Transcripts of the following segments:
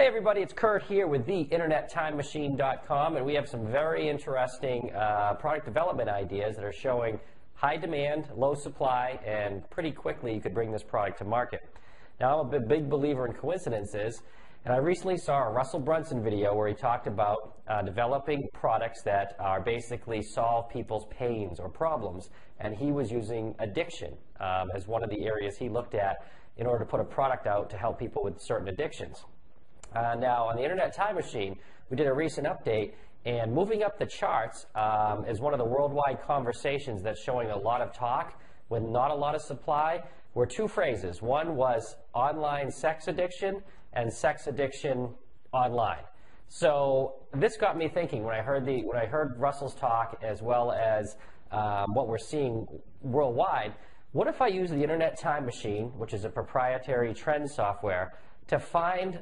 Hey everybody, it's Kurt here with the InternetTimeMachine.com, and we have some very interesting product development ideas that are showing high demand, low supply, and pretty quickly you could bring this product to market. Now, I'm a big believer in coincidences, and I recently saw a Russell Brunson video where he talked about developing products that are basically solve people's pains or problems, and he was using addiction as one of the areas he looked at in order to put a product out to help people with certain addictions. Now, on the Internet Time Machine, we did a recent update, and moving up the charts is one of the worldwide conversations that's showing a lot of talk with not a lot of supply were two phrases. One was online sex addiction and sex addiction online. So this got me thinking when I heard Russell's talk, as well as what we're seeing worldwide. What if I use the Internet Time Machine, which is a proprietary trend software, to find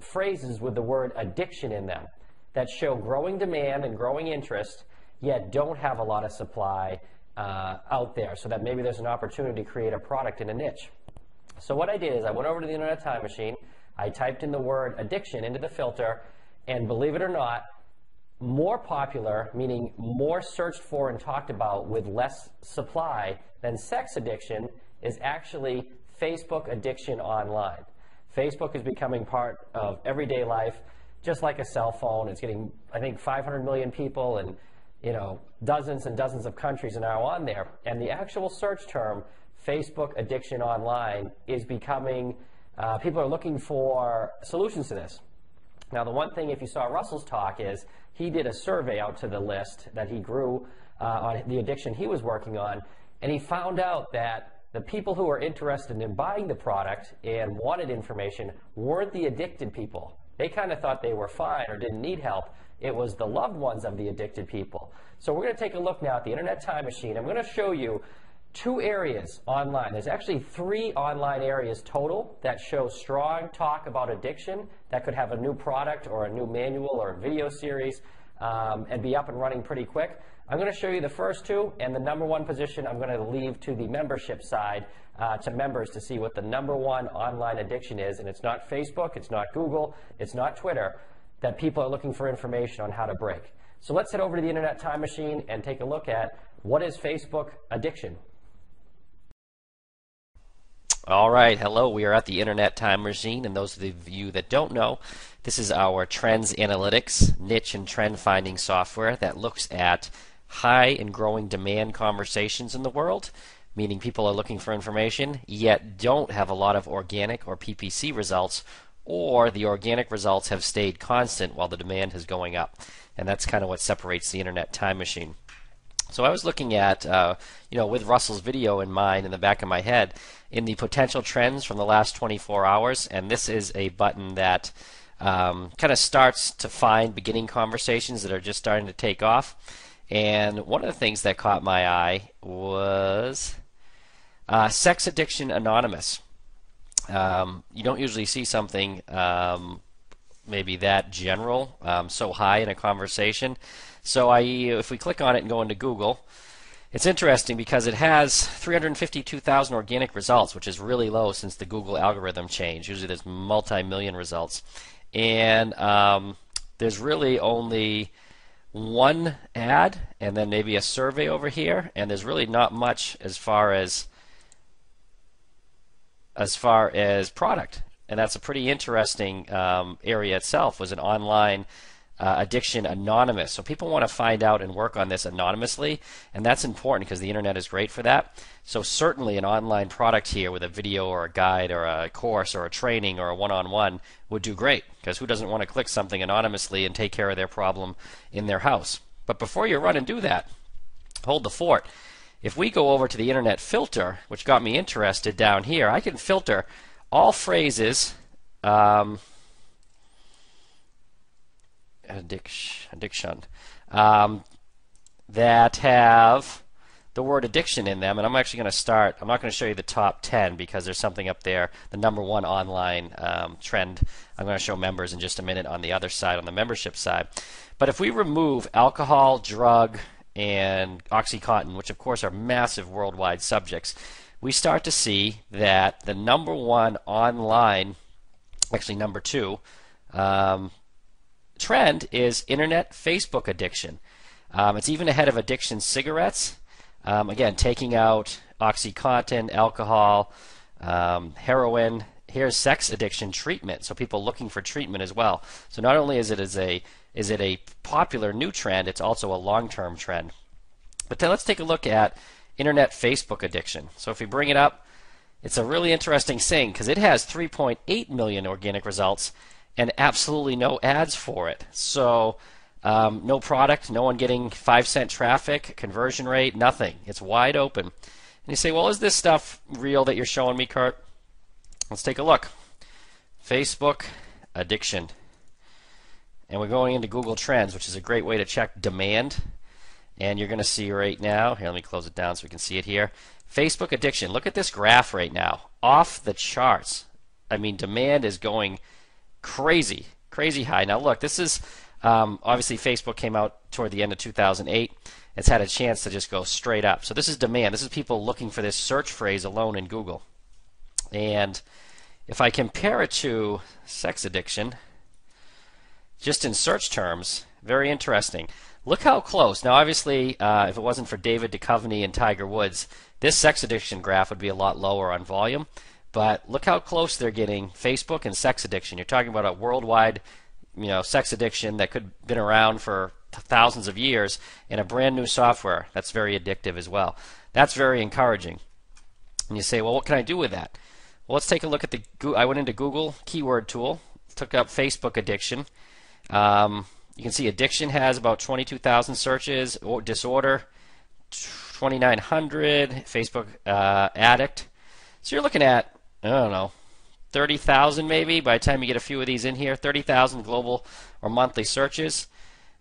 phrases with the word addiction in them that show growing demand and growing interest, yet don't have a lot of supply out there, so that maybe there's an opportunity to create a product in a niche. So what I did is I went over to the Internet Time Machine, I typed in the word addiction into the filter, and believe it or not, more popular, meaning more searched for and talked about with less supply than sex addiction, is actually Facebook addiction online. Facebook is becoming part of everyday life, just like a cell phone. It's getting, I think, 500 million people, and dozens and dozens of countries are now on there. And the actual search term, Facebook addiction online, is becoming, people are looking for solutions to this. Now, the one thing, if you saw Russell's talk, is he did a survey out to the list that he grew on the addiction he was working on, and he found out that the people who were interested in buying the product and wanted information weren't the addicted people. They kind of thought they were fine or didn't need help. It was the loved ones of the addicted people. So we're going to take a look now at the Internet Time Machine. I'm going to show you two areas online. There's actually 3 online areas total that show strong talk about addiction that could have a new product or a new manual or a video series and be up and running pretty quick. I'm going to show you the first 2, and the number 1 position I'm going to leave to the membership side, to members, to see what the number 1 online addiction is. And it's not Facebook, it's not Google, it's not Twitter, that people are looking for information on how to break. So let's head over to the Internet Time Machine and take a look at what is Facebook addiction. All right, hello, we are at the Internet Time Machine, and those of you that don't know, this is our trends analytics, niche and trend finding software that looks at high and growing demand conversations in the world, meaning people are looking for information, yet don't have a lot of organic or PPC results, or the organic results have stayed constant while the demand is going up. And that's kind of what separates the Internet Time Machine. So I was looking at, with Russell's video in mind, in the back of my head, in the potential trends from the last 24 hours, and this is a button that kind of starts to find beginning conversations that are just starting to take off. And one of the things that caught my eye was Sex Addiction Anonymous. You don't usually see something maybe that general, so high in a conversation. So if we click on it and go into Google, it's interesting because it has 352,000 organic results, which is really low since the Google algorithm changed. Usually there's multi-million results. And there's really only 1 ad and then maybe a survey over here, and there's really not much as far as product. And that's a pretty interesting area itself, was an online addiction anonymous. So people want to find out and work on this anonymously, and that's important because the internet is great for that. So certainly an online product here with a video or a guide or a course or a training or a one-on-one would do great, because who doesn't want to click something anonymously and take care of their problem in their house? But before you run and do that, hold the fort. If we go over to the internet filter, which got me interested down here, I can filter all phrases addiction that have the word addiction in them, and I'm actually going to start. I'm not going to show you the top 10 because there's something up there, the number 1 online trend. I'm going to show members in just a minute on the other side, on the membership side. But if we remove alcohol, drug, and OxyContin, which of course are massive worldwide subjects, we start to see that the number 1 online, actually number 2, trend is internet Facebook addiction. It's even ahead of addiction cigarettes. Again, taking out OxyContin, alcohol, heroin. Here's sex addiction treatment. So people looking for treatment as well. So not only is it a popular new trend, it's also a long-term trend. But then let's take a look at internet Facebook addiction. So if we bring it up, it's a really interesting thing because it has 3.8 million organic results and absolutely no ads for it. So no product, no one getting 5-cent traffic, conversion rate, nothing. It's wide open. And you say, well, is this stuff real that you're showing me, Kurt? Let's take a look. Facebook addiction. And we're going into Google Trends, which is a great way to check demand. And you're going to see right now, here, let me close it down so we can see it here. Facebook addiction. Look at this graph right now. Off the charts. I mean, demand is going crazy, crazy high. Now look, this is obviously Facebook came out toward the end of 2008. It's had a chance to just go straight up. So this is demand. This is people looking for this search phrase alone in Google. And if I compare it to sex addiction, just in search terms, very interesting. Look how close. Now, obviously, if it wasn't for David Duchovny and Tiger Woods, this sex addiction graph would be a lot lower on volume. But look how close they're getting Facebook and sex addiction. You're talking about a worldwide, sex addiction that could have been around for thousands of years in a brand new software that's very addictive as well. That's very encouraging. And you say, well, what can I do with that? Well, let's take a look at I went into Google keyword tool, took up Facebook addiction. You can see addiction has about 22,000 searches, or disorder 2,900, Facebook addict. So you're looking at, I don't know, 30,000 maybe by the time you get a few of these in here, 30,000 global or monthly searches.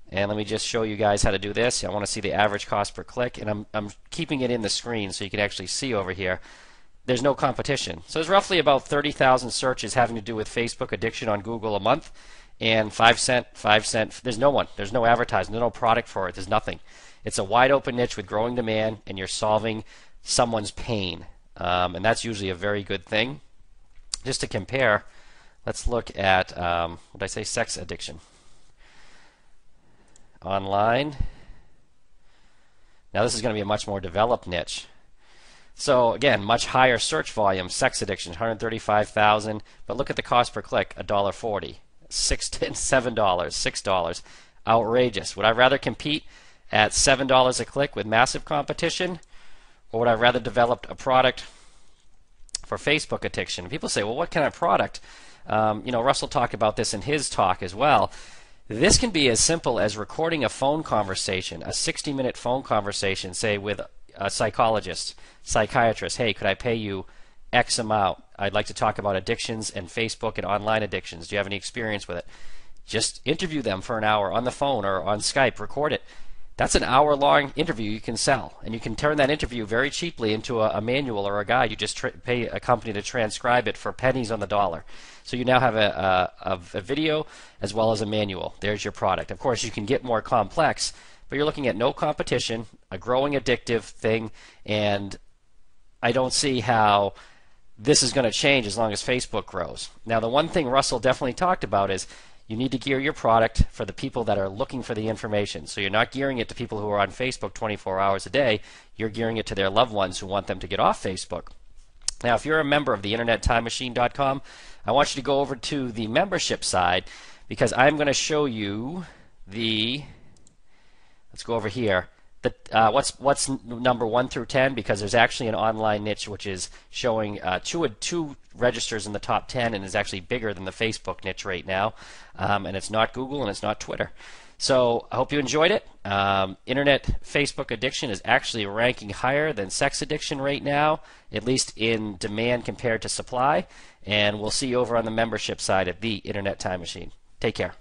And let me just show you guys how to do this. I want to see the average cost per click, and I'm keeping it in the screen so you can actually see over here. There's no competition. So there's roughly about 30,000 searches having to do with Facebook addiction on Google a month, and 5 cent, there's no one. There's no advertising, there's no product for it, there's nothing. It's a wide open niche with growing demand, and you're solving someone's pain. And that's usually a very good thing. Just to compare, let's look at, what did I say, sex addiction. Online. Now this is going to be a much more developed niche. So again, much higher search volume, sex addiction, 135,000. But look at the cost per click, $1.40, $7, $6. Outrageous. Would I rather compete at $7 a click with massive competition, or would I rather develop a product for Facebook addiction? People say, well, what kind of product? Russell talked about this in his talk as well. This can be as simple as recording a phone conversation, a 60-minute phone conversation, say with a psychologist, psychiatrist. Hey, could I pay you X amount? I'd like to talk about addictions and Facebook and online addictions. Do you have any experience with it? Just interview them for an hour on the phone or on Skype. Record it. That's an hour-long interview you can sell, and you can turn that interview very cheaply into a manual or a guide. You just pay a company to transcribe it for pennies on the dollar. So you now have a video as well as a manual. There's your product. Of course, you can get more complex, but you're looking at no competition, a growing addictive thing, and I don't see how this is going to change as long as Facebook grows. Now, the one thing Russell definitely talked about is you need to gear your product for the people that are looking for the information. So you're not gearing it to people who are on Facebook 24 hours a day. You're gearing it to their loved ones who want them to get off Facebook. Now, if you're a member of the InternetTimeMachine.com, I want you to go over to the membership side, because I'm going to show you let's go over here. What's number 1 through 10, because there's actually an online niche which is showing two registers in the top 10 and is actually bigger than the Facebook niche right now, and it's not Google and it's not Twitter. So I hope you enjoyed it. Internet Facebook addiction is actually ranking higher than sex addiction right now, at least in demand compared to supply, and we'll see you over on the membership side at the Internet Time Machine. Take care.